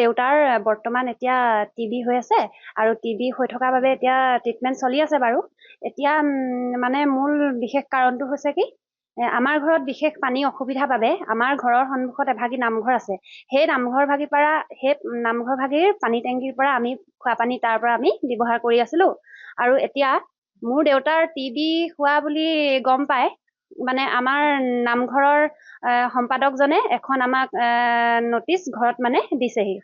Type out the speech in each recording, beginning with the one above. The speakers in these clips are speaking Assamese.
দেউতাৰ বৰ্তমান এতিয়া টিবি হৈ আছে আৰু টিবি হৈ থকাৰ বাবে এতিয়া ট্ৰিটমেণ্ট চলি আছে বাৰু। এতিয়া মানে মূল বিশেষ কাৰণটো হৈছে কি, আমাৰ ঘৰত বিশেষ পানী অসুবিধাৰ বাবে আমাৰ ঘৰৰ সন্মুখত এভাগি নামঘৰ আছে। সেই নামঘৰ ভাগিৰ পানী টেংকিৰ পৰা আমি খোৱা পানী তাৰ পৰা আমি ব্যৱহাৰ কৰি আছিলো। আৰু এতিয়া মোৰ দেউতাৰ টিবি হোৱা বুলি গম পাই মানে আমাৰ নামঘৰৰ সম্পাদকজনে এখন আমাক নটিচ ঘৰত মানে দিছেহি।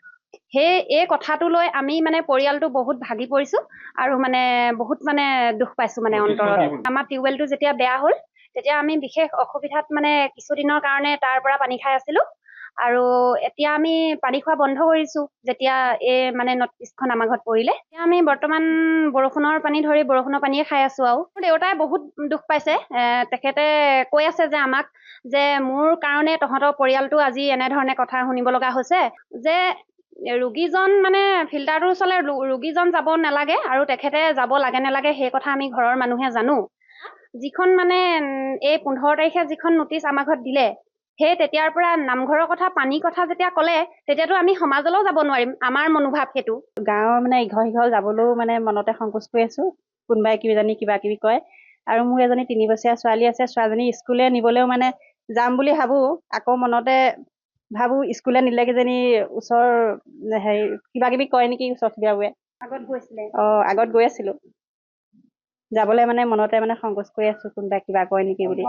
এই কথাটো লৈ আমি মানে পৰিয়ালটো বহুত ভাগি পৰিছো আৰু মানে বহুত মানে দুখ পাইছো মানে অন্তৰত। আমাৰ টিউবৱেলটো যেতিয়া বেয়া হ'ল তেতিয়া আমি বিশেষ অসুবিধাত মানে কিছুদিনৰ কাৰণে তাৰ পৰা পানী খাই আছিলো। আৰু এতিয়া আমি পানী খোৱা বন্ধ কৰিছো যেতিয়া এই মানে নটিচখন আমাৰ ঘৰত পৰিলে। এতিয়া আমি বৰ্তমান বৰষুণৰ পানীয়ে খাই আছো। আৰু মোৰ দেউতাই বহুত দুখ পাইছে। তেখেতে কৈ আছে যে আমাক যে মোৰ কাৰণে তহঁতৰ পৰিয়ালটো আজি এনেধৰণে কথা শুনিব লগা হৈছে যে ৰোগীজন মানে ফিল্টাৰটোৰ ওচৰলৈ ৰোগীজন যাব নালাগে আৰু তেখেতে যাব লাগে নালাগে সেই কথা আমি ঘৰৰ মানুহে জানো। যিখন মানে এই 15 তাৰিখে যিখন নটিচ আমাৰ ঘৰত দিলে, সেই তেতিয়াৰ পৰা নামঘৰৰ কথা পানীৰ কথা যেতিয়া ক'লে তেতিয়াতো আমি সমাজলৈও যাব নোৱাৰিম। আমাৰ মনোভাৱ সেইটো। গাঁৱৰ মানে ইঘৰ সিঘৰ যাবলৈও মানে মনতে সংকোচ কৰি আছো। কোনোবাই কিবা কিবি কয়। আৰু মোৰ এজনী 3 বছৰীয়া ছোৱালী আছে। ছোৱালীজনী স্কুলে নিবলৈও মানে যাম বুলি ভাবো, আকৌ মনতে ভাবো স্কুলে নিলে কিজানি ওচৰ কিবা কিবি কয় নেকি ওচৰ চুবুৰীয়াবোৰে। আগত গৈছিলে আগত গৈ আছিলো। যাবলৈ মানে মনতে মানে সংকোচ কৰি আছো, কোনোবাই কিবা কয় নেকি বুলি।